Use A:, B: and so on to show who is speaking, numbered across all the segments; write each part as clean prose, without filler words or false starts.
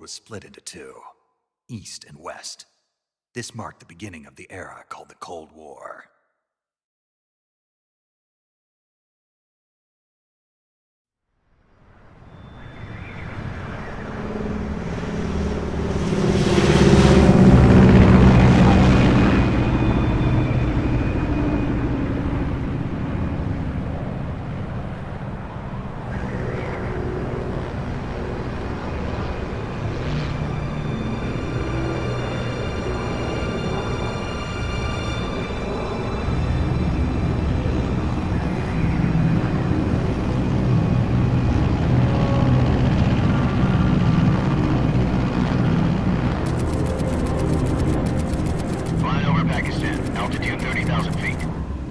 A: was split into two, East and West. This marked the beginning of the era called the Cold War.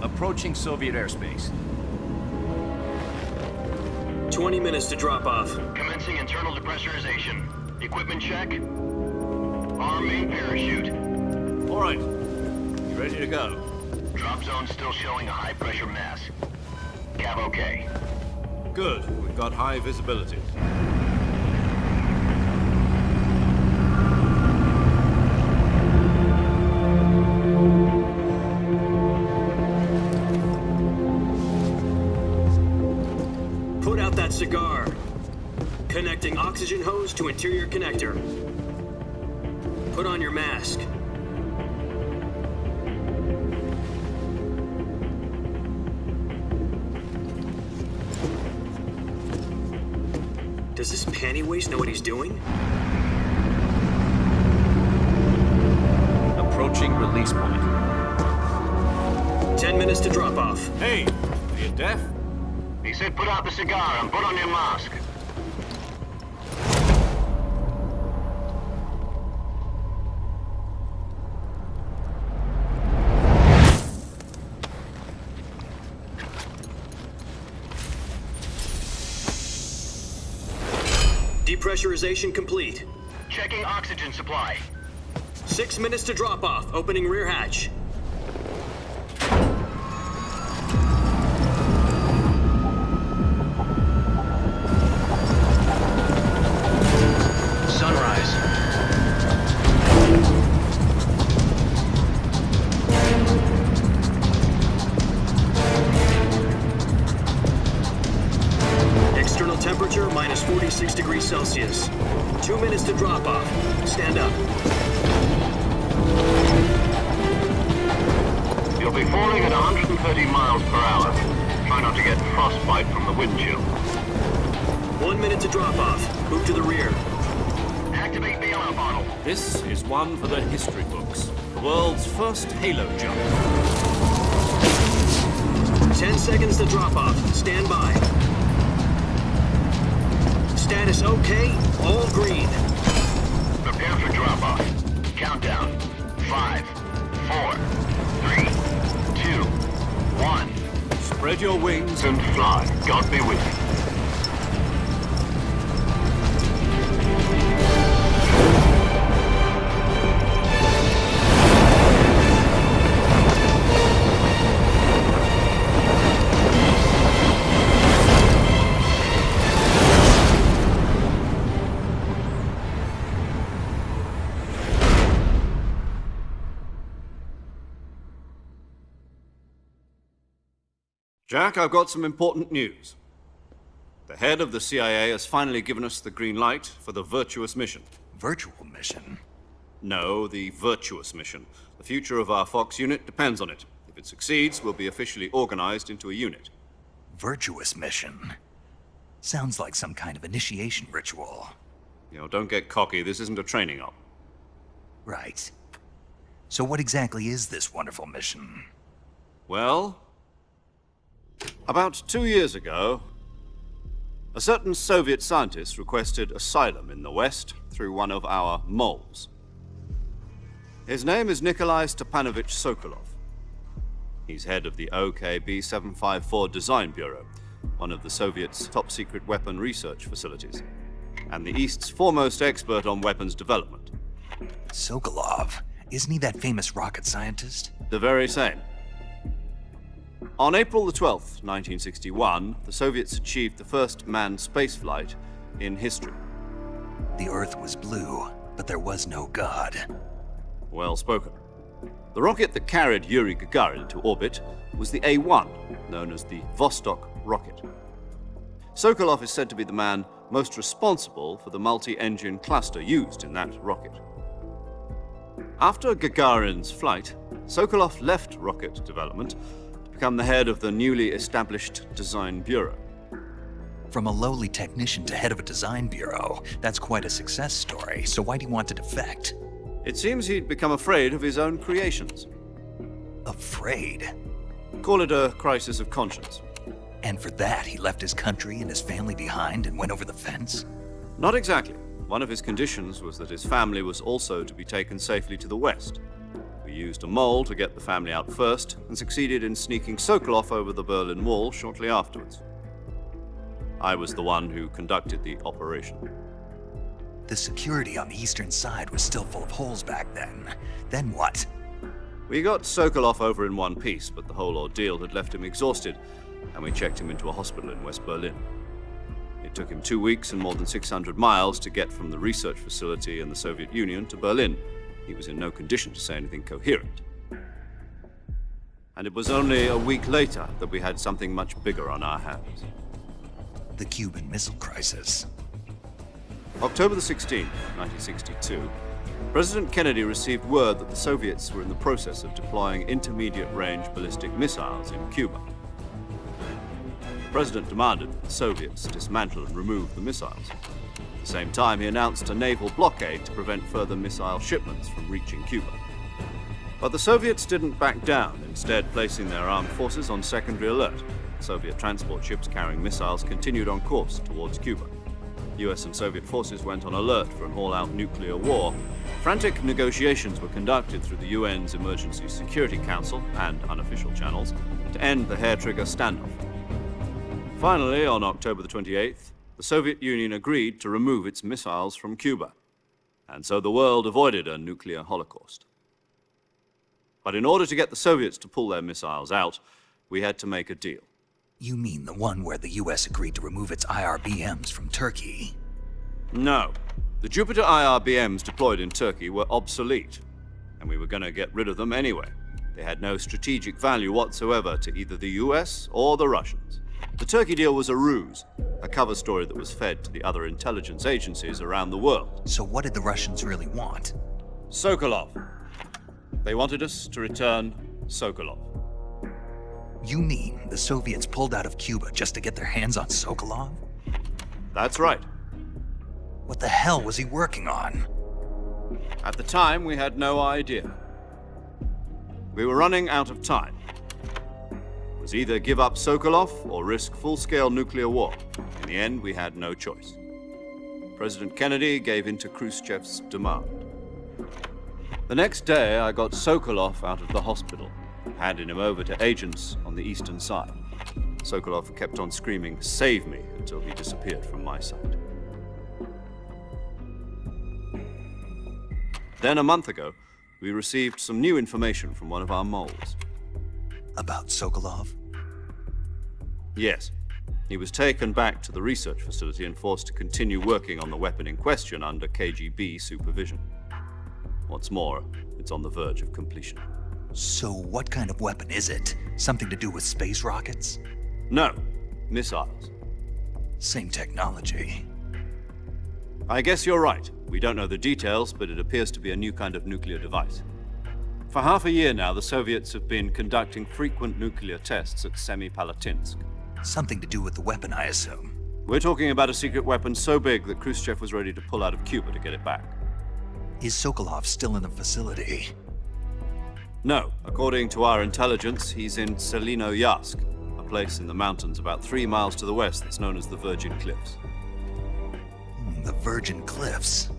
B: Approaching Soviet airspace.
C: 20 minutes to drop off.
D: Commencing internal depressurization. Equipment check. Arm main parachute.
B: All right. You ready to go?
D: Drop zone still showing a high pressure mass. Cav okay.
B: Good. We've got high visibility.
C: Put out that cigar. Connecting oxygen hose to interior connector. Put on your mask. Does this panty waste know what he's doing?
B: Approaching release point.
C: 10 minutes to drop off.
B: Hey, are you deaf?
D: He said put out the cigar and put on your mask.
C: Depressurization complete.
D: Checking oxygen supply.
C: 6 minutes to drop off. Opening rear hatch.
D: Sunrise.
C: External temperature minus 46 degrees Celsius. 2 minutes to drop off. Stand up.
D: You'll be falling at 130 miles per hour. Try not to get frostbite from the wind chill.
C: 1 minute to drop off. Move to the rear.
D: Activate bailout bottle.
B: This is one for the history books. The world's first halo jump.
C: 10 seconds to drop off. Stand by. Status okay. All green.
D: Prepare for drop-off. Countdown. 5, 4, 3, 2, 1.
B: Spread your wings
D: And fly. God be with you.
B: Jack, I've got some important news. The head of the CIA has finally given us the green light for the Virtuous mission.
A: Virtual mission?
B: No, the Virtuous mission. The future of our Fox unit depends on it. If it succeeds, we'll be officially organized into a unit.
A: Virtuous mission? Sounds like some kind of initiation ritual.
B: You know, don't get cocky. This isn't a training op.
A: Right. So what exactly is this wonderful mission?
B: Well, about 2 years ago, a certain Soviet scientist requested asylum in the West through one of our moles. His name is Nikolai Stepanovich Sokolov. He's head of the OKB-754 Design Bureau, one of the Soviets' top-secret weapon research facilities, and the East's foremost expert on weapons development.
A: Sokolov? Isn't he that famous rocket scientist?
B: The very same. On April the 12th, 1961, the Soviets achieved the first manned spaceflight in history.
A: The Earth was blue, but there was no God.
B: Well spoken. The rocket that carried Yuri Gagarin to orbit was the A-1, known as the Vostok rocket. Sokolov is said to be the man most responsible for the multi-engine cluster used in that rocket. After Gagarin's flight, Sokolov left rocket development to become the head of the newly established Design Bureau.
A: From a lowly technician to head of a design bureau, that's quite a success story, so why do you want to defect?
B: It seems he'd become afraid of his own creations.
A: Afraid?
B: Call it a crisis of conscience.
A: And for that, he left his country and his family behind and went over the fence?
B: Not exactly. One of his conditions was that his family was also to be taken safely to the west. We used a mole to get the family out first and succeeded in sneaking Sokolov over the Berlin Wall shortly afterwards. I was the one who conducted the operation.
A: The security on the eastern side was still full of holes back then. Then what?
B: We got Sokolov over in one piece, but the whole ordeal had left him exhausted, and we checked him into a hospital in West Berlin. It took him 2 weeks and more than 600 miles to get from the research facility in the Soviet Union to Berlin. He was in no condition to say anything coherent. And it was only a week later that we had something much bigger on our hands.
A: The Cuban Missile Crisis.
B: October the 16th, 1962, President Kennedy received word that the Soviets were in the process of deploying intermediate-range ballistic missiles in Cuba. The President demanded that the Soviets dismantle and remove the missiles. At the same time, he announced a naval blockade to prevent further missile shipments from reaching Cuba. But the Soviets didn't back down, instead placing their armed forces on secondary alert. Soviet transport ships carrying missiles continued on course towards Cuba. US and Soviet forces went on alert for an all-out nuclear war. Frantic negotiations were conducted through the UN's Emergency Security Council and unofficial channels to end the hair-trigger standoff. Finally, on October the 28th, the Soviet Union agreed to remove its missiles from Cuba, and so the world avoided a nuclear holocaust. But in order to get the Soviets to pull their missiles out, we had to make a deal.
A: You mean the one where the US agreed to remove its IRBMs from Turkey?
B: No. The Jupiter IRBMs deployed in Turkey were obsolete, and we were going to get rid of them anyway. They had no strategic value whatsoever to either the US or the Russians. The Turkey deal was a ruse, a cover story that was fed to the other intelligence agencies around the world.
A: So what did the Russians really want?
B: Sokolov. They wanted us to return Sokolov.
A: You mean the Soviets pulled out of Cuba just to get their hands on Sokolov?
B: That's right.
A: What the hell was he working on?
B: At the time, we had no idea. We were running out of time. It was either give up Sokolov or risk full-scale nuclear war. In the end, we had no choice. President Kennedy gave in to Khrushchev's demand. The next day, I got Sokolov out of the hospital, handing him over to agents on the eastern side. Sokolov kept on screaming, "Save me," until he disappeared from my sight. Then a month ago, we received some new information from one of our moles.
A: About Sokolov?
B: Yes. He was taken back to the research facility and forced to continue working on the weapon in question under KGB supervision. What's more, it's on the verge of completion.
A: So what kind of weapon is it? Something to do with space rockets?
B: No, missiles.
A: Same technology.
B: I guess you're right. We don't know the details, but it appears to be a new kind of nuclear device. For half a year now, the Soviets have been conducting frequent nuclear tests at Semipalatinsk.
A: Something to do with the weapon, I assume.
B: We're talking about a secret weapon so big that Khrushchev was ready to pull out of Cuba to get it back.
A: Is Sokolov still in the facility?
B: No. According to our intelligence, he's in Selinoyarsk, a place in the mountains about 3 miles to the west that's known as the Virgin Cliffs.
A: The Virgin Cliffs.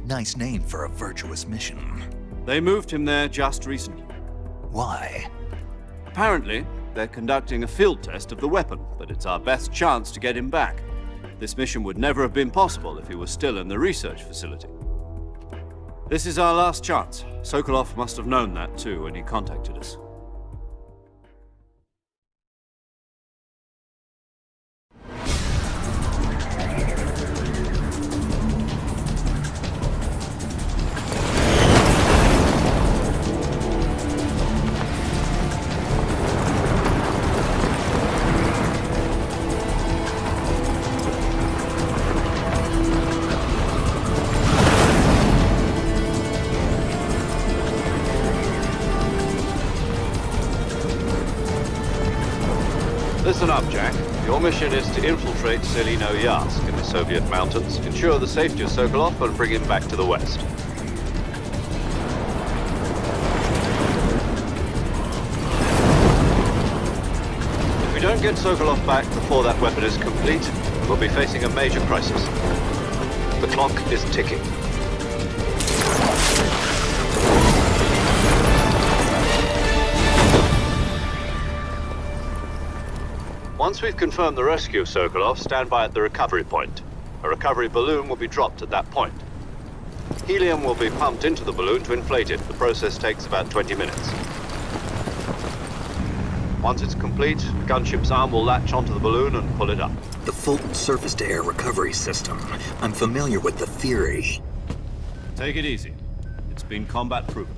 A: Nice name for a virtuous mission.
B: They moved him there just recently.
A: Why?
B: Apparently, they're conducting a field test of the weapon, but it's our best chance to get him back. This mission would never have been possible if he was still in the research facility. This is our last chance. Sokolov must have known that too when he contacted us. Listen up, Jack. Your mission is to infiltrate Selino Yask in the Soviet mountains, ensure the safety of Sokolov, and bring him back to the West. If we don't get Sokolov back before that weapon is complete, we'll be facing a major crisis. The clock is ticking. Once we've confirmed the rescue of Sokolov, stand by at the recovery point. A recovery balloon will be dropped at that point. Helium will be pumped into the balloon to inflate it. The process takes about 20 minutes. Once it's complete, the gunship's arm will latch onto the balloon and pull it up.
A: The Fulton surface-to-air recovery system. I'm familiar with the theory.
B: Take it easy. It's been combat proven.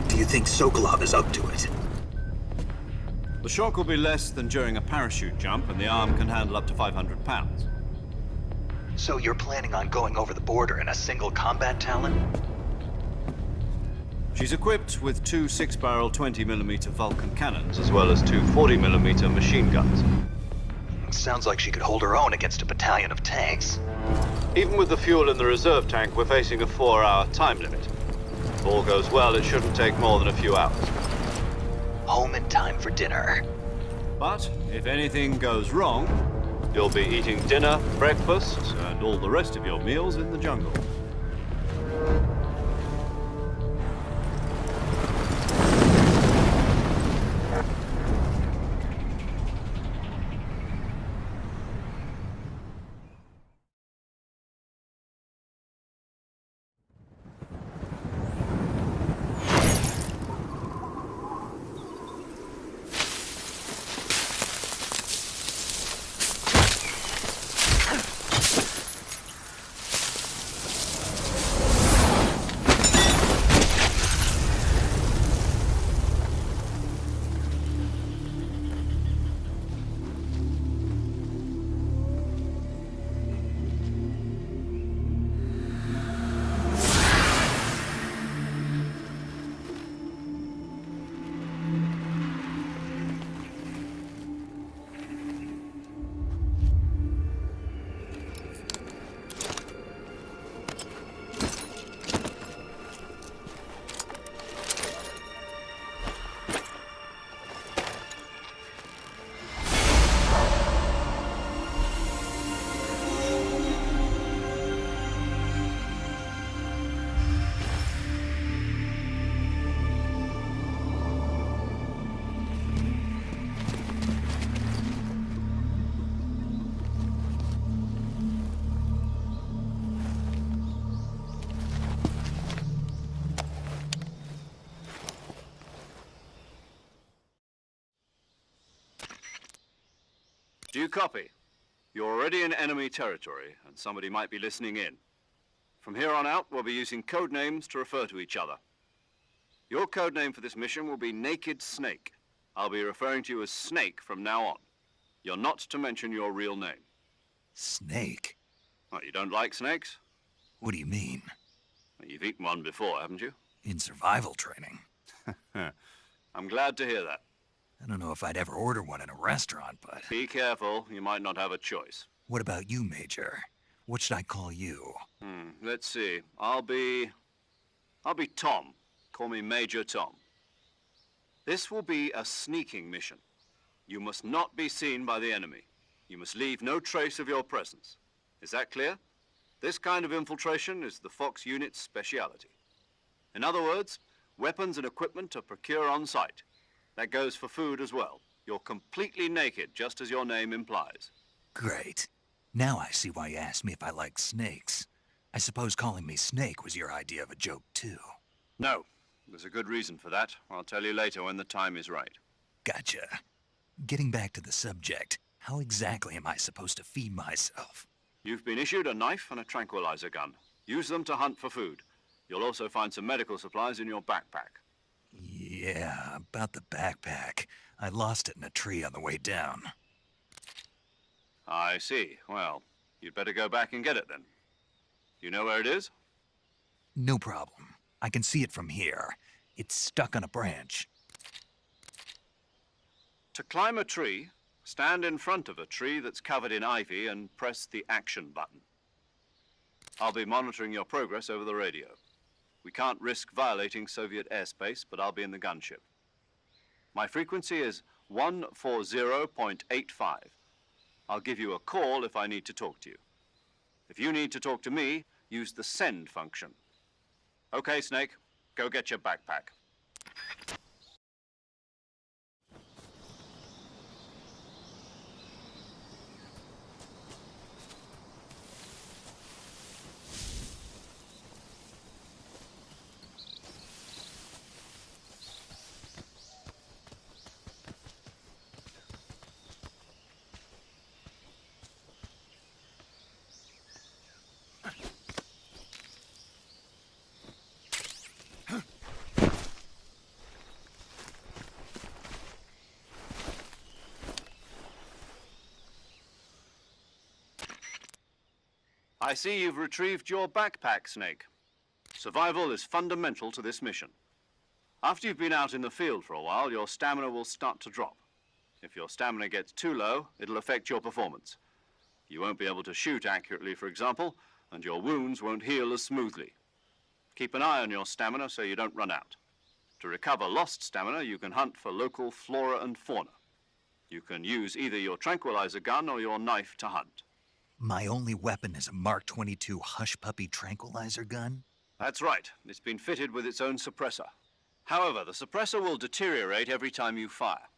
A: Do you think Sokolov is up to it?
B: The shock will be less than during a parachute jump, and the arm can handle up to 500 pounds.
A: So you're planning on going over the border in a single combat Talon?
B: She's equipped with two 6-barrel 20mm Vulcan cannons, as well as two 40mm machine guns.
A: Sounds like she could hold her own against a battalion of tanks.
B: Even with the fuel in the reserve tank, we're facing a 4-hour time limit. If all goes well, it shouldn't take more than a few hours.
A: Home in time for dinner.
B: But if anything goes wrong, you'll be eating dinner, breakfast, and all the rest of your meals in the jungle. Do you copy? You're already in enemy territory, and somebody might be listening in. From here on out, we'll be using code names to refer to each other. Your code name for this mission will be Naked Snake. I'll be referring to you as Snake from now on. You're not to mention your real name.
A: Snake?
B: What, you don't like snakes?
A: What do you mean?
B: Well, you've eaten one before, haven't you?
A: In survival training?
B: I'm glad to hear that.
A: I don't know if I'd ever order one in a restaurant, but...
B: Be careful, you might not have a choice.
A: What about you, Major? What should I call you?
B: Let's see. I'll be Tom. Call me Major Tom. This will be a sneaking mission. You must not be seen by the enemy. You must leave no trace of your presence. Is that clear? This kind of infiltration is the Fox unit's speciality. In other words, weapons and equipment are procured on site. That goes for food as well. You're completely naked, just as your name implies.
A: Great. Now I see why you asked me if I like snakes. I suppose calling me Snake was your idea of a joke, too.
B: No. There's a good reason for that. I'll tell you later when the time is right.
A: Gotcha. Getting back to the subject, how exactly am I supposed to feed myself?
B: You've been issued a knife and a tranquilizer gun. Use them to hunt for food. You'll also find some medical supplies in your backpack.
A: Yeah, about the backpack. I lost it in a tree on the way down.
B: I see. Well, you'd better go back and get it then. Do you know where it is?
A: No problem. I can see it from here. It's stuck on a branch.
B: To climb a tree, stand in front of a tree that's covered in ivy and press the action button. I'll be monitoring your progress over the radio. We can't risk violating Soviet airspace, but I'll be in the gunship. My frequency is 140.85. I'll give you a call if I need to talk to you. If you need to talk to me, use the send function. Okay, Snake, go get your backpack. I see you've retrieved your backpack, Snake. Survival is fundamental to this mission. After you've been out in the field for a while, your stamina will start to drop. If your stamina gets too low, it'll affect your performance. You won't be able to shoot accurately, for example, and your wounds won't heal as smoothly. Keep an eye on your stamina so you don't run out. To recover lost stamina, you can hunt for local flora and fauna. You can use either your tranquilizer gun or your knife to hunt.
A: My only weapon is a Mark 22 Hush Puppy tranquilizer gun?
B: That's right. It's been fitted with its own suppressor. However, the suppressor will deteriorate every time you fire.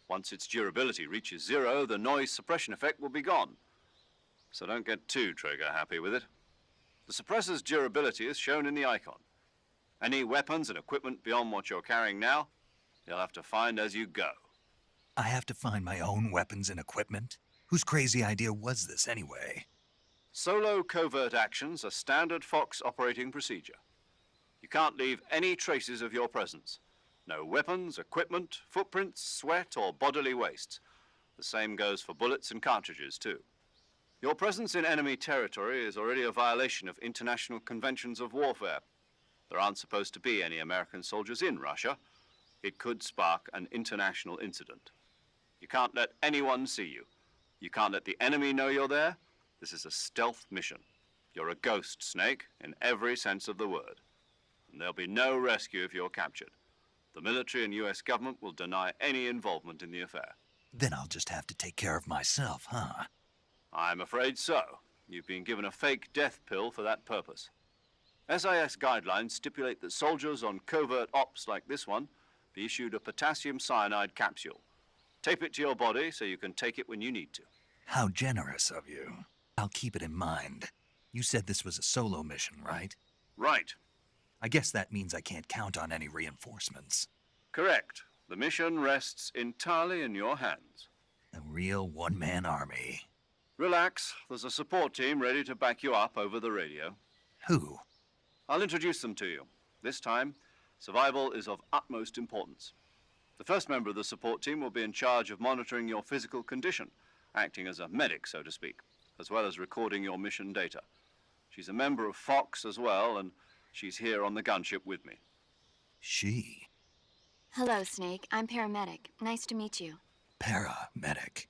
B: Once its durability reaches 0, the noise suppression effect will be gone. So don't get too trigger-happy with it. The suppressor's durability is shown in the icon. Any weapons and equipment beyond what you're carrying now, you'll have to find as you go.
A: I have to find my own weapons and equipment? Whose crazy idea was this, anyway?
B: Solo covert actions are standard Fox operating procedure. You can't leave any traces of your presence. No weapons, equipment, footprints, sweat, or bodily waste. The same goes for bullets and cartridges, too. Your presence in enemy territory is already a violation of international conventions of warfare. There aren't supposed to be any American soldiers in Russia. It could spark an international incident. You can't let anyone see you. You can't let the enemy know you're there. This is a stealth mission. You're a ghost, Snake, in every sense of the word. And there'll be no rescue if you're captured. The military and US government will deny any involvement in the affair.
A: Then I'll just have to take care of myself, huh?
B: I'm afraid so. You've been given a fake death pill for that purpose. SIS guidelines stipulate that soldiers on covert ops like this one be issued a potassium cyanide capsule. Tape it to your body so you can take it when you need to.
A: How generous of you. I'll keep it in mind. You said this was a solo mission, right?
B: Right.
A: I guess that means I can't count on any reinforcements.
B: Correct. The mission rests entirely in your hands.
A: A real one-man army.
B: Relax. There's a support team ready to back you up over the radio.
A: Who?
B: I'll introduce them to you. This time, survival is of utmost importance. The first member of the support team will be in charge of monitoring your physical condition, acting as a medic, so to speak, as well as recording your mission data. She's a member of Fox as well, and she's here on the gunship with me.
A: She?
E: Hello, Snake. I'm paramedic. Nice to meet you.
A: Paramedic.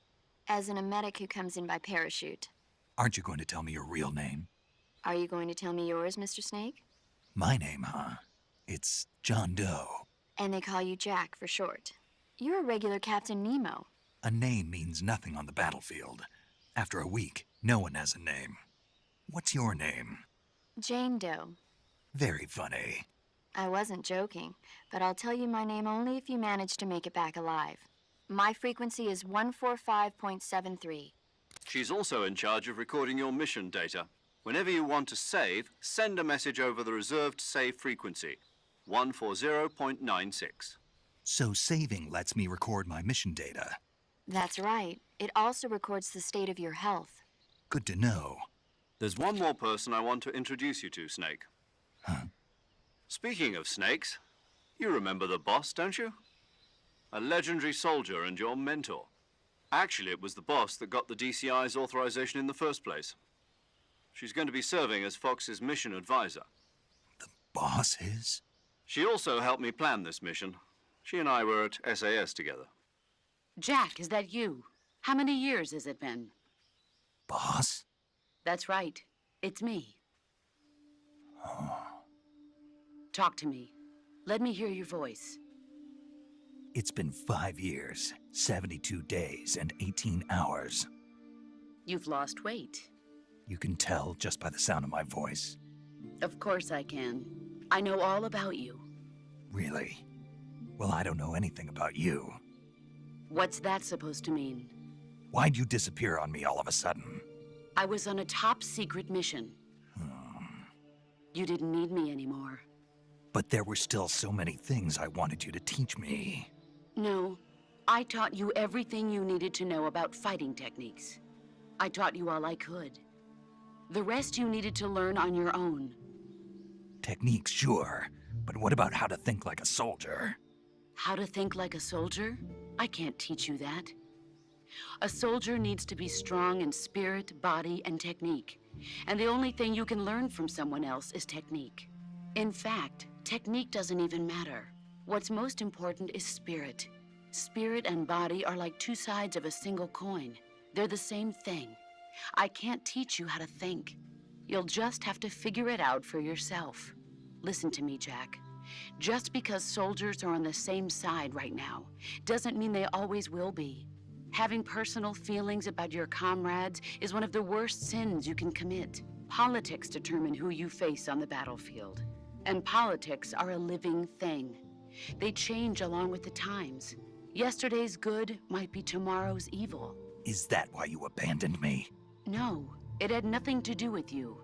E: As in a medic who comes in by parachute.
A: Aren't you going to tell me your real name?
E: Are you going to tell me yours, Mr. Snake?
A: My name, huh? It's John Doe.
E: And they call you Jack for short. You're a regular Captain Nemo.
A: A name means nothing on the battlefield. After a week, no one has a name. What's your name?
E: Jane Doe.
A: Very funny.
E: I wasn't joking, but I'll tell you my name only if you manage to make it back alive. My frequency is 145.73.
B: She's also in charge of recording your mission data. Whenever you want to save, send a message over the reserved save frequency, 140.96.
A: So saving lets me record my mission data.
E: That's right. It also records the state of your health.
A: Good to know.
B: There's one more person I want to introduce you to, Snake.
A: Huh?
B: Speaking of snakes, you remember the boss, don't you? A legendary soldier and your mentor. Actually, it was the boss that got the DCI's authorization in the first place. She's going to be serving as Fox's mission advisor.
A: The boss is?
B: She also helped me plan this mission. She and I were at SAS together.
F: Jack, is that you? How many years has it been?
A: Boss?
F: That's right. It's me. Talk to me. Let me hear your voice.
A: It's been 5 years, 72 days, and 18 hours.
F: You've lost weight.
A: You can tell just by the sound of my voice.
F: Of course I can. I know all about you.
A: Really? Well, I don't know anything about you.
F: What's that supposed to mean?
A: Why'd you disappear on me all of a sudden?
F: I was on a top-secret mission. You didn't need me anymore.
A: But there were still so many things I wanted you to teach me.
F: No, I taught you everything you needed to know about fighting techniques. I taught you all I could. The rest you needed to learn on your own.
A: Techniques, sure. But what about how to think like a soldier?
F: How to think like a soldier? I can't teach you that. A soldier needs to be strong in spirit, body, and technique. And the only thing you can learn from someone else is technique. In fact, technique doesn't even matter. What's most important is spirit. Spirit and body are like two sides of a single coin. They're the same thing. I can't teach you how to think. You'll just have to figure it out for yourself. Listen to me, Jack. Just because soldiers are on the same side right now doesn't mean they always will be. Having personal feelings about your comrades is one of the worst sins you can commit. Politics determine who you face on the battlefield. And politics are a living thing. They change along with the times. Yesterday's good might be tomorrow's evil.
A: Is that why you abandoned me?
F: No, it had nothing to do with you.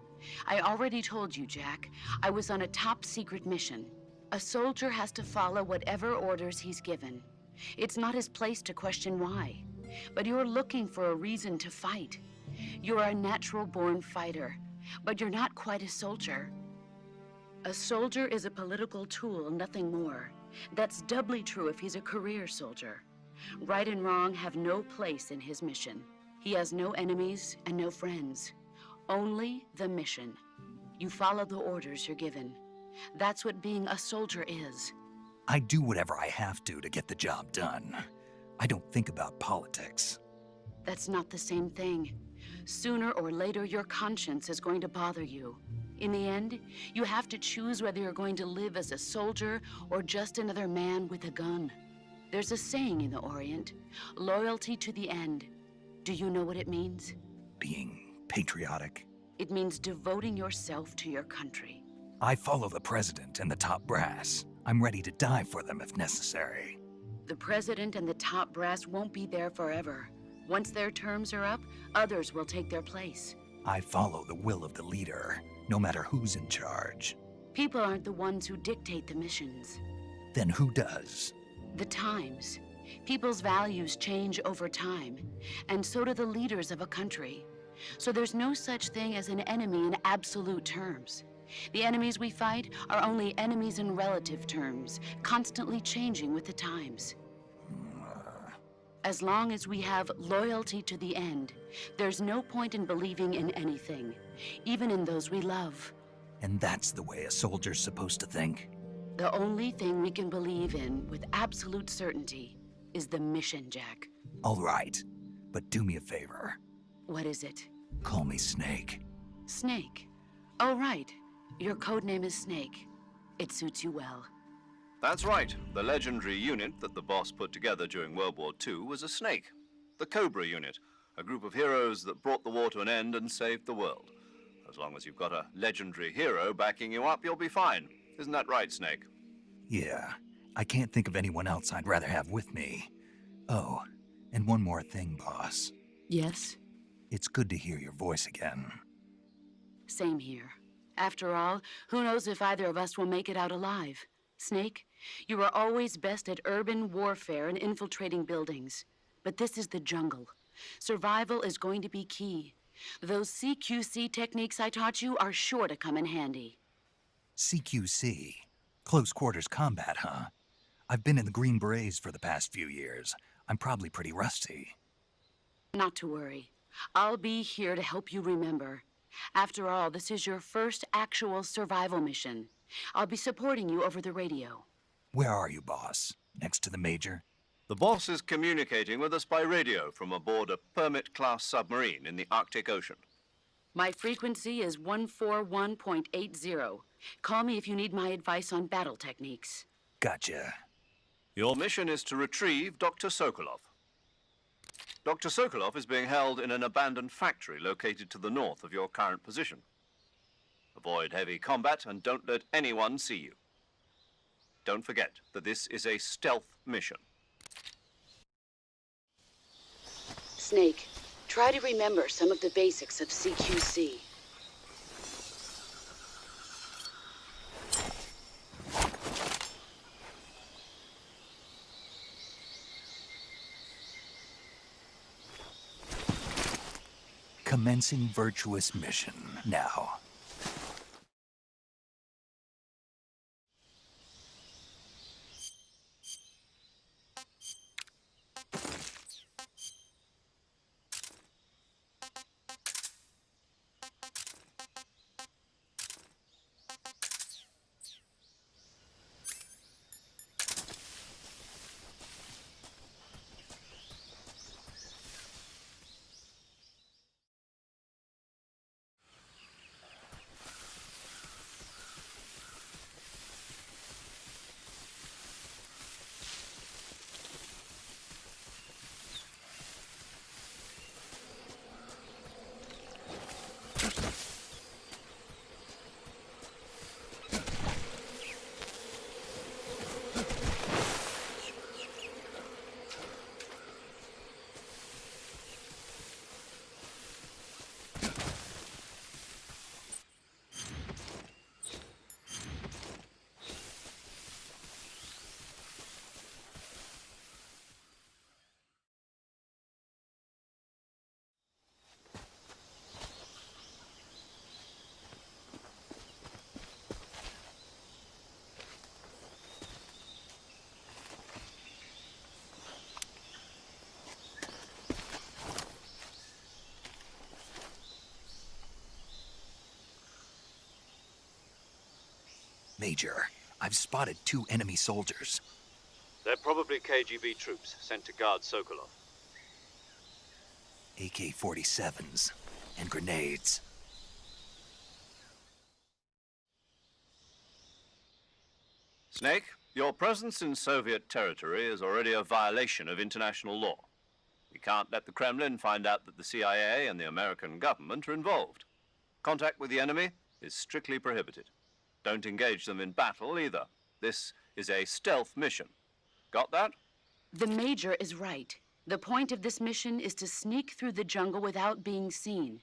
F: I already told you, Jack. I was on a top-secret mission. A soldier has to follow whatever orders he's given. It's not his place to question why. But you're looking for a reason to fight. You're a natural-born fighter, but you're not quite a soldier. A soldier is a political tool, nothing more. That's doubly true if he's a career soldier. Right and wrong have no place in his mission. He has no enemies and no friends. Only the mission. You follow the orders you're given. That's what being a soldier is.
A: I do whatever I have to get the job done. I don't think about politics.
F: That's not the same thing. Sooner or later, your conscience is going to bother you. In the end, you have to choose whether you're going to live as a soldier or just another man with a gun. There's a saying in the Orient, loyalty to the end. Do you know what it means?
A: Being patriotic.
F: It means devoting yourself to your country.
A: I follow the president and the top brass. I'm ready to die for them if necessary.
F: The president and the top brass won't be there forever. Once their terms are up, others will take their place.
A: I follow the will of the leader, no matter who's in charge.
F: People aren't the ones who dictate the missions.
A: Then who does?
F: The times. People's values change over time, and so do the leaders of a country. So there's no such thing as an enemy in absolute terms. The enemies we fight are only enemies in relative terms, constantly changing with the times. As long as we have loyalty to the end, there's no point in believing in anything, even in those we love.
A: And that's the way a soldier's supposed to think?
F: The only thing we can believe in with absolute certainty is the mission, Jack.
A: All right, but do me a favor.
F: What is it?
A: Call me Snake.
F: Snake. Oh, right. Your codename is Snake. It suits you well.
B: That's right. The legendary unit that the boss put together during World War II was a snake. The Cobra unit, a group of heroes that brought the war to an end and saved the world. As long as you've got a legendary hero backing you up, you'll be fine. Isn't that right, Snake?
A: Yeah, I can't think of anyone else I'd rather have with me. Oh, and one more thing, boss.
F: Yes?
A: It's good to hear your voice again.
F: Same here. After all, who knows if either of us will make it out alive? Snake, you are always best at urban warfare and infiltrating buildings. But this is the jungle. Survival is going to be key. Those CQC techniques I taught you are sure to come in handy.
A: CQC? Close quarters combat, huh? I've been in the Green Berets for the past few years. I'm probably pretty rusty.
F: Not to worry. I'll be here to help you remember. After all, this is your first actual survival mission. I'll be supporting you over the radio.
A: Where are you, boss? Next to the Major?
B: The boss is communicating with us by radio from aboard a Permit-class submarine in the Arctic Ocean.
F: My frequency is 141.80. Call me if you need my advice on battle techniques.
A: Gotcha.
B: Your mission is to retrieve Dr. Sokolov. Dr. Sokolov is being held in an abandoned factory located to the north of your current position. Avoid heavy combat and don't let anyone see you. Don't forget that this is a stealth mission.
F: Snake, try to remember some of the basics of CQC.
A: Commencing virtuous mission now. Major, I've spotted 2 enemy soldiers.
B: They're probably KGB troops sent to guard Sokolov.
A: AK-47s and grenades.
B: Snake, your presence in Soviet territory is already a violation of international law. We can't let the Kremlin find out that the CIA and the American government are involved. Contact with the enemy is strictly prohibited. Don't engage them in battle either. This is a stealth mission. Got that?
F: The Major is right. The point of this mission is to sneak through the jungle without being seen.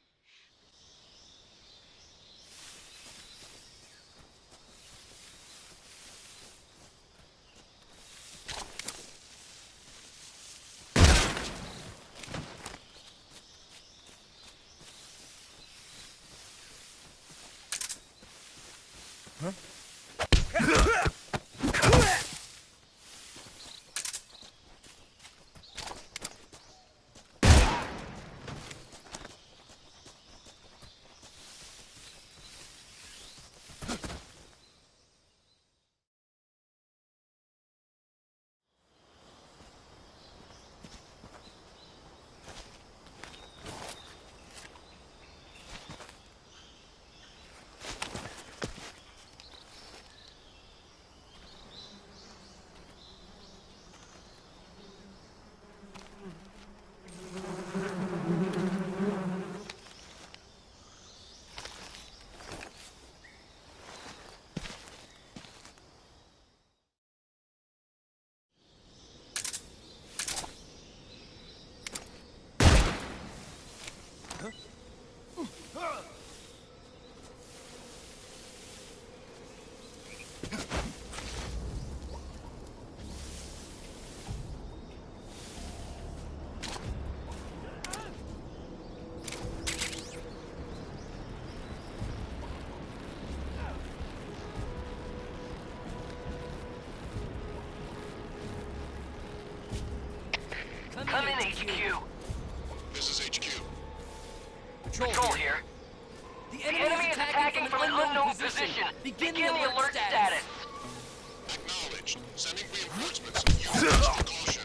G: Come in, HQ.
D: This is HQ.
G: Patrol here. The enemy is attacking from an unknown position. Begin the alert status.
D: Acknowledged. Sending reinforcements. Use extra caution.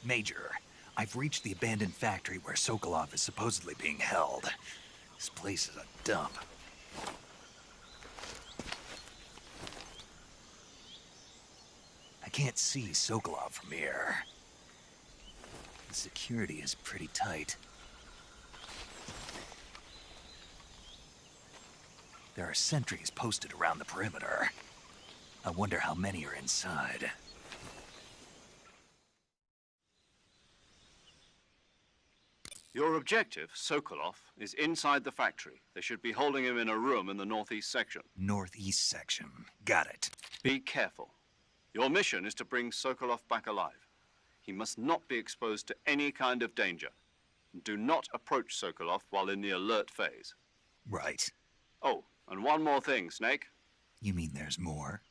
A: Major, I've reached the abandoned factory where Sokolov is supposedly being held. This place is a dump. I can't see Sokolov from here. The security is pretty tight. There are sentries posted around the perimeter. I wonder how many are inside.
B: Your objective, Sokolov, is inside the factory. They should be holding him in a room in the northeast section.
A: Northeast section. Got it.
B: Be careful. Your mission is to bring Sokolov back alive. He must not be exposed to any kind of danger. Do not approach Sokolov while in the alert phase.
A: Right.
B: Oh, and one more thing, Snake.
A: You mean there's more?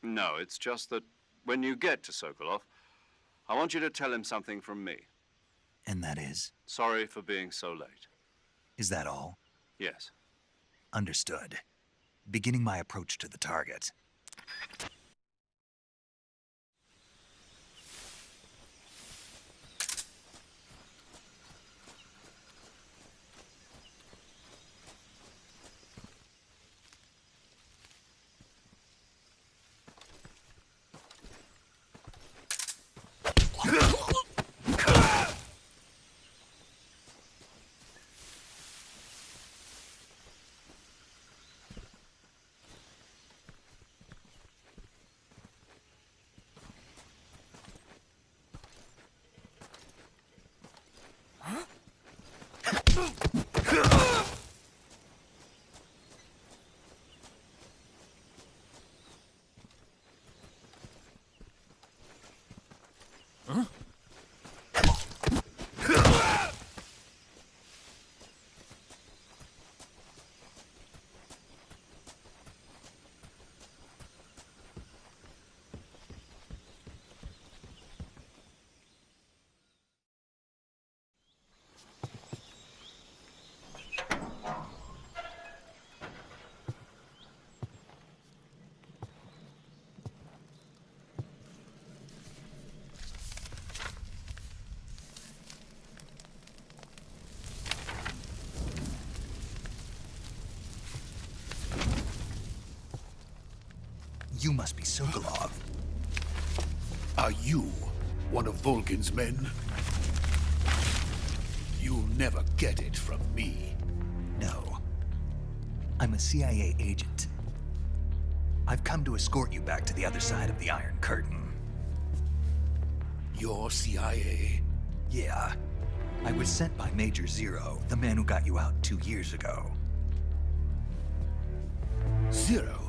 B: No, it's just that when you get to Sokolov, I want you to tell him something from me.
A: And that is?
B: Sorry for being so late.
A: Is that all?
B: Yes.
A: Understood. Beginning my approach to the target. You must be Sokolov.
H: Are you one of Volgin's men? You'll never get it from me.
A: No. I'm a CIA agent. I've come to escort you back to the other side of the Iron Curtain.
H: You're CIA?
A: Yeah. I was sent by Major Zero, the man who got you out 2 years ago.
H: Zero?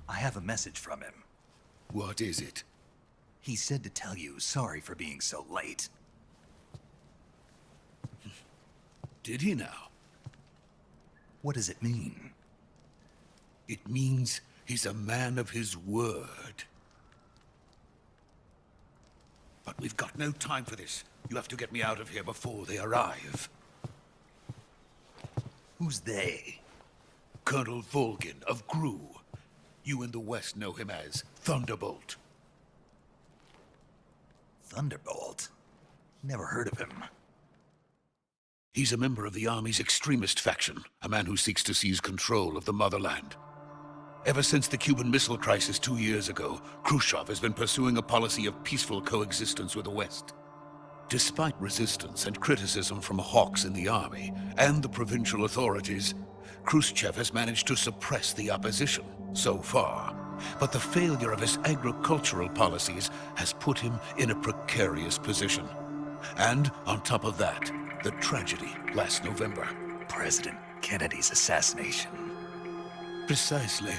A: I have a message from him.
H: What is it?
A: He said to tell you sorry for being so late.
H: Did he now?
A: What does it mean?
H: It means he's a man of his word. But we've got no time for this. You have to get me out of here before they arrive.
A: Who's they?
H: Colonel Volgin of GRU. You in the West know him as Thunderbolt.
A: Thunderbolt? Never heard of him.
H: He's a member of the Army's extremist faction, a man who seeks to seize control of the motherland. Ever since the Cuban Missile Crisis 2 years ago, Khrushchev has been pursuing a policy of peaceful coexistence with the West. Despite resistance and criticism from hawks in the army and the provincial authorities, Khrushchev has managed to suppress the opposition so far. But the failure of his agricultural policies has put him in a precarious position. And on top of that, the tragedy last November.
A: President Kennedy's assassination.
H: Precisely.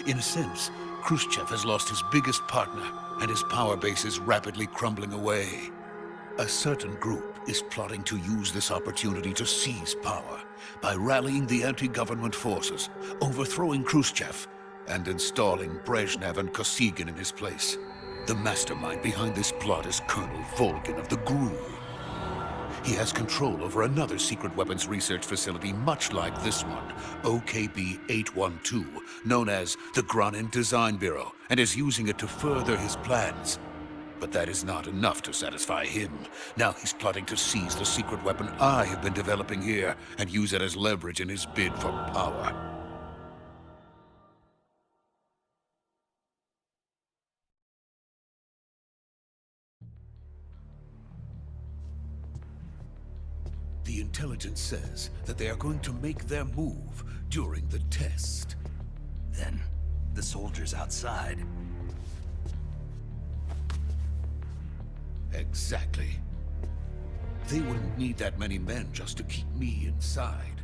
H: In a sense, Khrushchev has lost his biggest partner, and his power base is rapidly crumbling away. A certain group is plotting to use this opportunity to seize power by rallying the anti-government forces, overthrowing Khrushchev, and installing Brezhnev and Kosygin in his place. The mastermind behind this plot is Colonel Volgin of the GRU. He has control over another secret weapons research facility much like this one, OKB-812, known as the Granin Design Bureau, and is using it to further his plans. But that is not enough to satisfy him. Now he's plotting to seize the secret weapon I have been developing here and use it as leverage in his bid for power. The intelligence says that they are going to make their move during the test.
A: Then, the soldiers outside.
H: Exactly. They wouldn't need that many men just to keep me inside.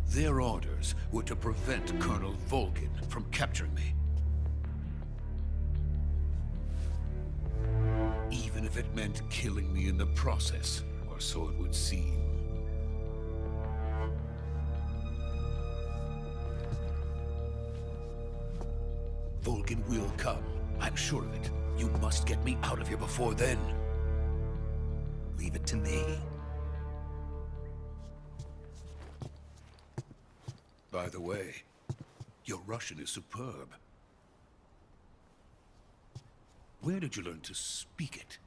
H: Their orders were to prevent Colonel Volgin from capturing me. Even if it meant killing me in the process, or so it would seem. Volgin will come. I'm sure of it. You must get me out of here before then.
A: Leave it to me.
H: By the way, your Russian is superb. Where did you learn to speak it?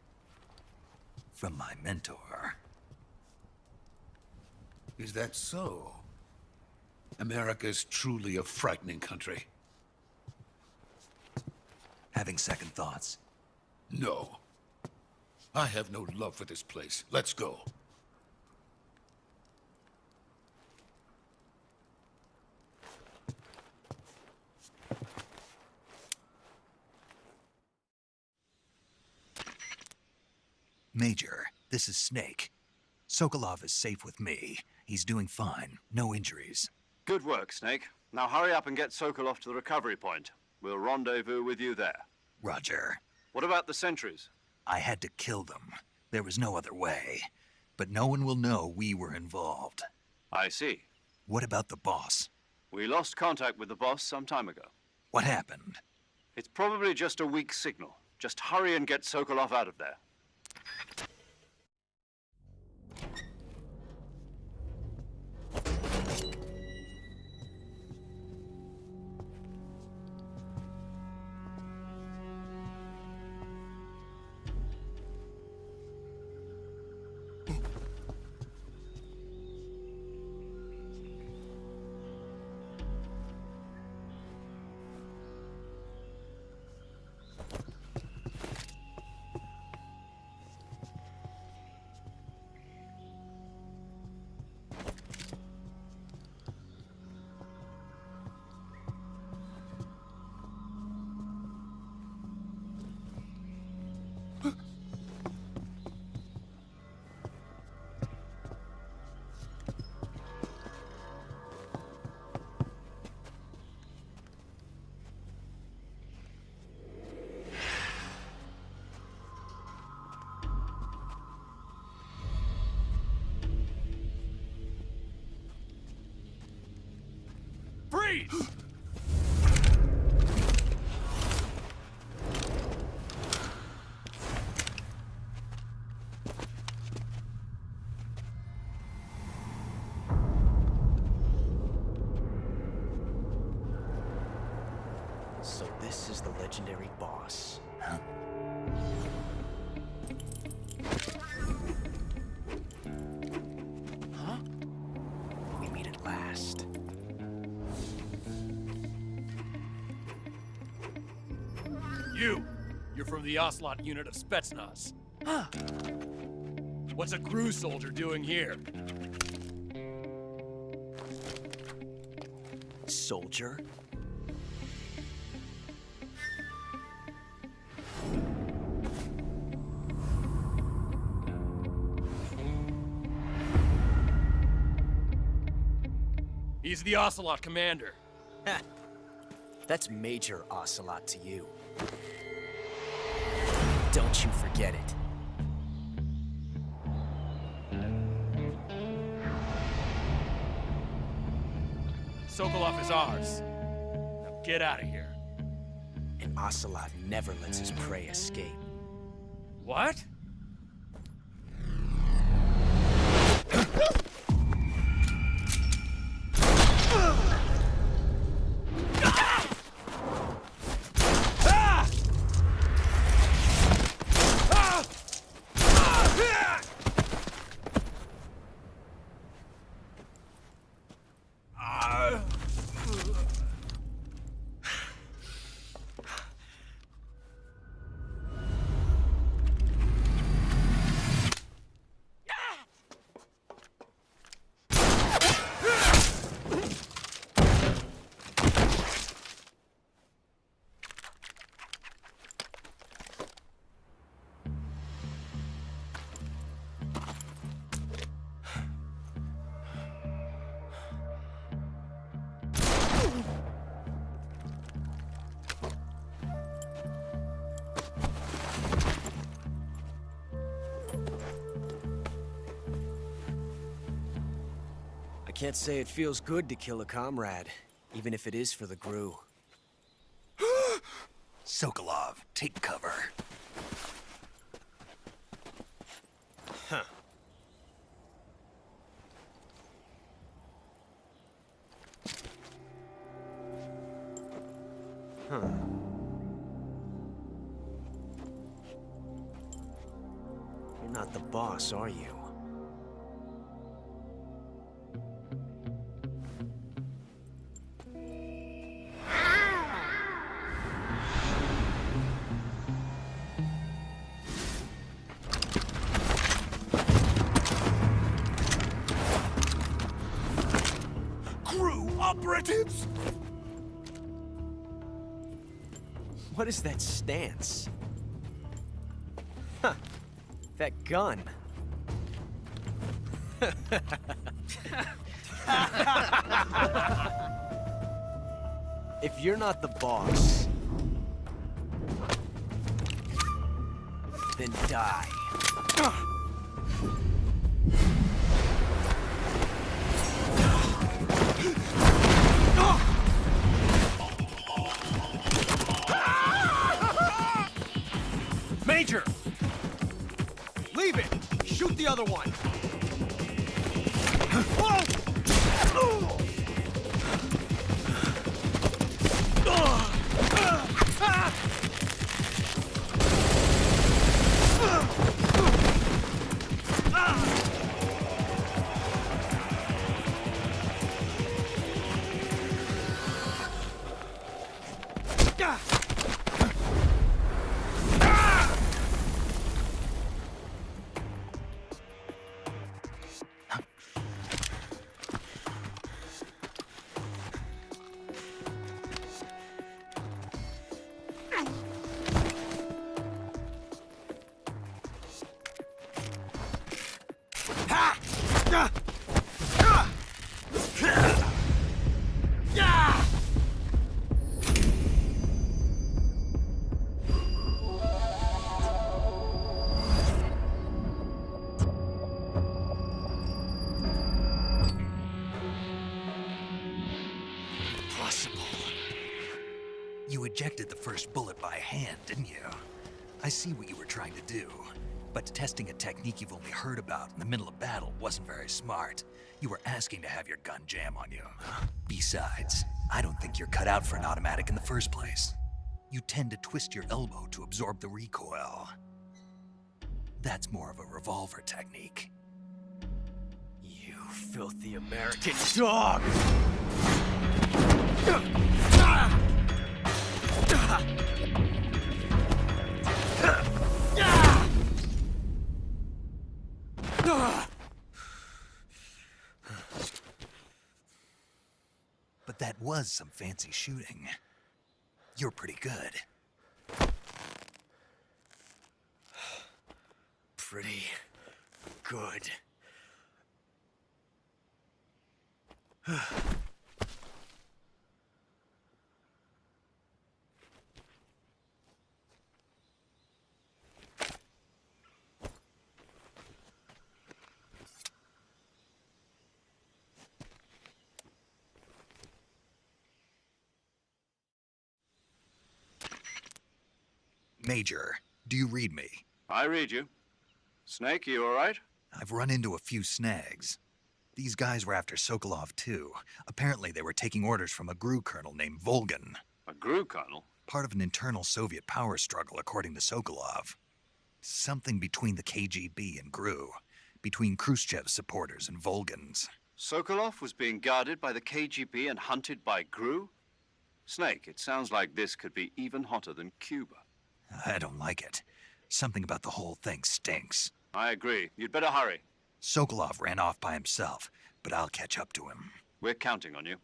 A: From my mentor.
H: Is that so? America is truly a frightening country.
A: Having second thoughts.
H: No. I have no love for this place. Let's go.
A: Major, this is Snake. Sokolov is safe with me. He's doing fine. No injuries.
B: Good work, Snake. Now hurry up and get Sokolov to the recovery point. We'll rendezvous with you there.
A: Roger.
B: What about the sentries?
A: I had to kill them. There was no other way. But no one will know we were involved.
B: I see.
A: What about the boss?
B: We lost contact with the boss some time ago.
A: What happened?
B: It's probably just a weak signal. Just hurry and get Sokolov out of there.
G: Freeze!
I: So this is the legendary boss.
A: Huh?
I: Huh? We meet at last.
G: You're from the Ocelot unit of Spetsnaz.
I: Huh.
G: What's a crew soldier doing here?
I: Soldier?
G: He's the Ocelot commander.
I: Heh. That's Major Ocelot to you. Don't you forget it.
G: Sokolov is ours. Now get out of here.
I: And Ocelot never lets his prey escape.
G: What?
I: Can't say it feels good to kill a comrade, even if it is for the GRU.
A: Sokolov, take cover.
I: Huh. Huh. You're not the boss, are you?
A: GRU operatives!
I: What is that stance? Huh. That gun. If you're not the boss, then die.
G: Major! Leave it! Shoot the other one!
A: You ejected the first bullet by hand, didn't you? I see what you were trying to do. But testing a technique you've only heard about in the middle of battle wasn't very smart. You were asking to have your gun jam on you. Besides, I don't think you're cut out for an automatic in the first place. You tend to twist your elbow to absorb the recoil. That's more of a revolver technique.
I: You filthy American dog!
A: But that was some fancy shooting. You're pretty good.
I: Pretty good.
A: Major, do you read me?
B: I read you. Snake, you all right?
A: I've run into a few snags. These guys were after Sokolov too. Apparently they were taking orders from a GRU colonel named Volgin.
B: A GRU colonel?
A: Part of an internal Soviet power struggle, according to Sokolov. Something between the KGB and GRU. Between Khrushchev's supporters and Volgin's.
B: Sokolov was being guarded by the KGB and hunted by GRU? Snake, it sounds like this could be even hotter than Cuba.
A: I don't like it. Something about the whole thing stinks.
B: I agree. You'd better hurry.
A: Sokolov ran off by himself, but I'll catch up to him.
B: We're counting on you.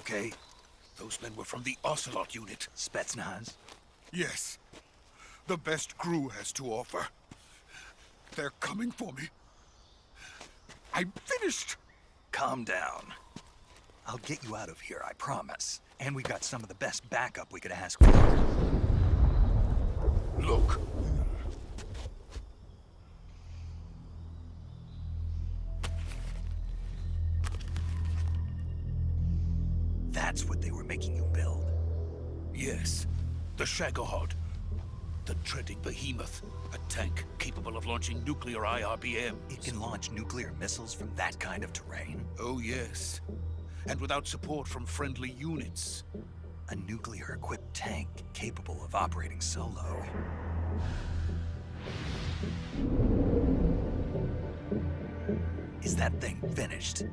A: okay?
H: Those men were from the Ocelot unit.
A: Spetsnaz?
H: Yes. The best crew has to offer. They're coming for me. I'm finished!
A: Calm down. I'll get you out of here, I promise. And we've got some of the best backup we could ask for.
H: Look.
A: That's what they were making you build.
H: Yes. The Shagohod. The treading behemoth. A tank capable of launching nuclear IRBMs.
A: It can launch nuclear missiles from that kind of terrain?
H: Oh, yes. And without support from friendly units.
A: A nuclear-equipped tank capable of operating solo. Is that thing finished?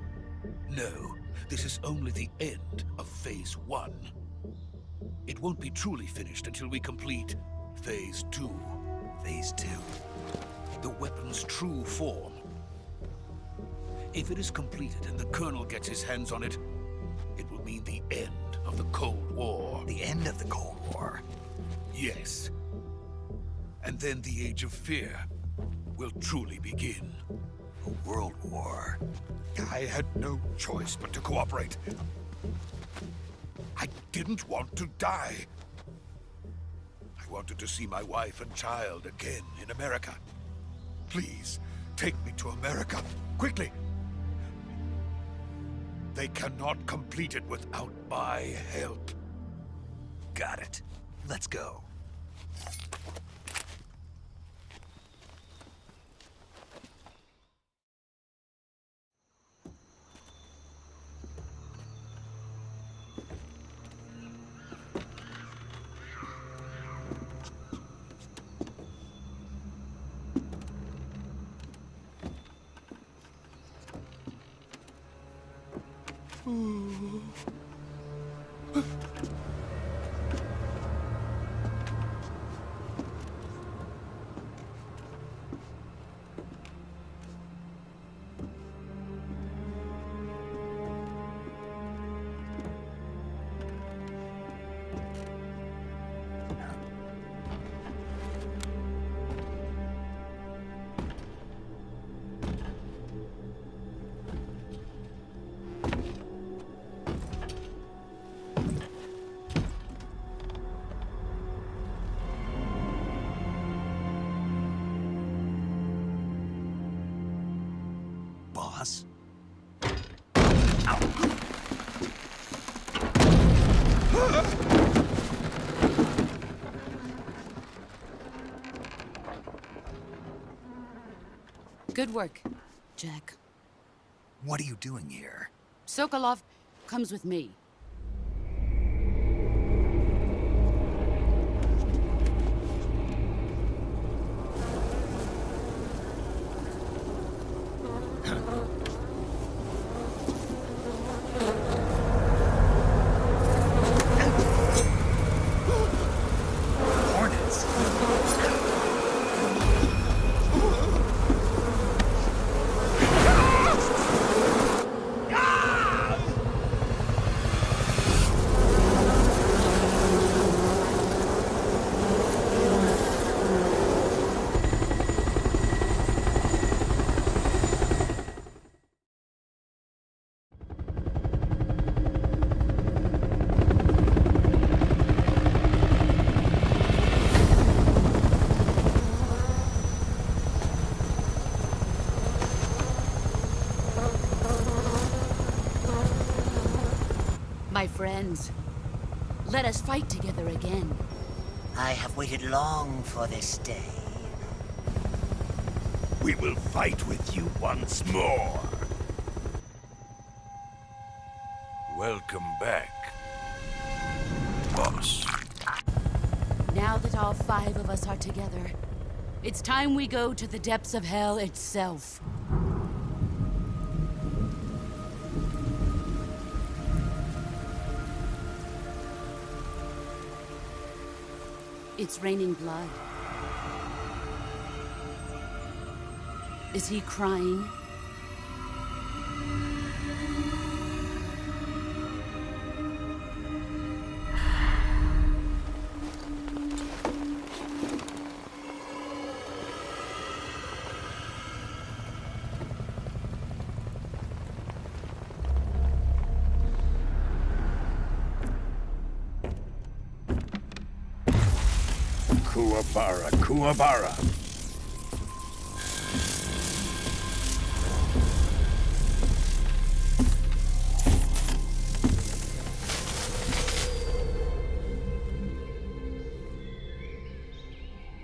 H: No, this is only the end of Phase 1. It won't be truly finished until we complete Phase 2.
A: Phase 2?
H: The weapon's true form. If it is completed and the Colonel gets his hands on it, it will mean the end of the Cold War.
A: The end of the Cold War?
H: Yes. And then the Age of Fear will truly begin.
A: A world war.
H: I had no choice but to cooperate. I didn't want to die. I wanted to see my wife and child again in America. Please, take me to America, quickly. They cannot complete it without my help.
A: Got it. Let's go. Boss?
F: Good work, Jack.
A: What are you doing here?
F: Sokolov comes with me.
A: Hornets?
F: My friends, let us fight together again.
J: I have waited long for this day.
H: We will fight with you once more. Welcome back, boss.
F: Now that all 5 of us are together, it's time we go to the depths of hell itself. It's raining blood. Is he crying?
H: Kuwabara, Kuwabara.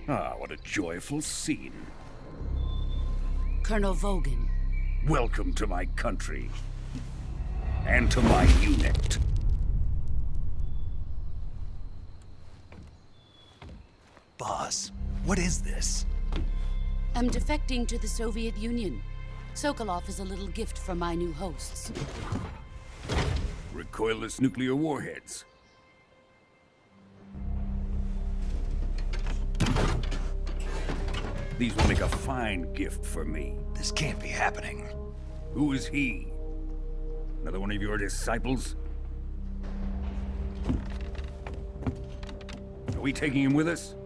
H: Ah, what a joyful scene.
F: Colonel Vogan.
H: Welcome to my country. And to my unit.
A: Boss, what is this?
F: I'm defecting to the Soviet Union. Sokolov is a little gift from my new hosts.
H: Recoilless nuclear warheads. These will make a fine gift for me.
A: This can't be happening.
H: Who is he? Another one of your disciples? Are we taking him with us?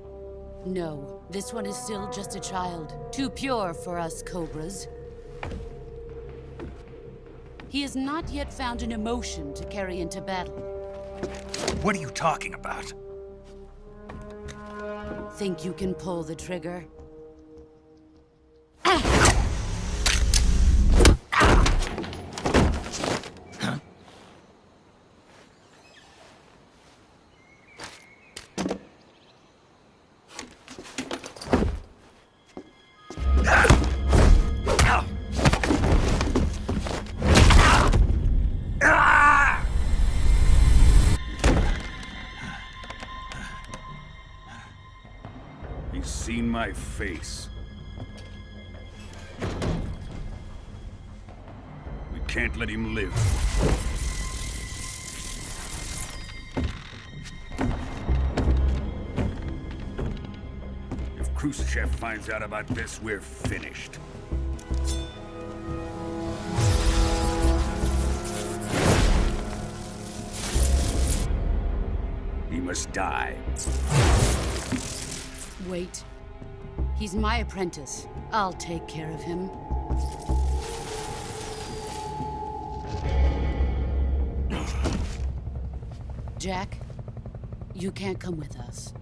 F: No, this one is still just a child. Too pure for us Cobras. He has not yet found an emotion to carry into battle.
A: What are you talking about?
F: Think you can pull the trigger?
H: He's seen my face. We can't let him live. If Khrushchev finds out about this, we're finished. He must die.
F: Wait. He's my apprentice. I'll take care of him. Jack, you can't come with us.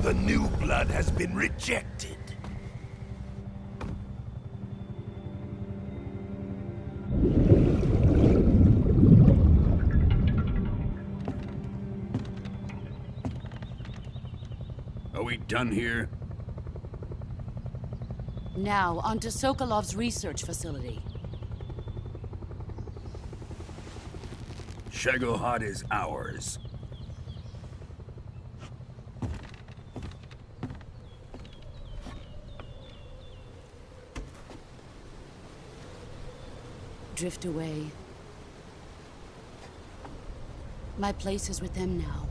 H: The new blood has been rejected. Are we done here?
F: Now, onto Sokolov's research facility.
H: Shagohod is ours.
F: Drift away. My place is with them now.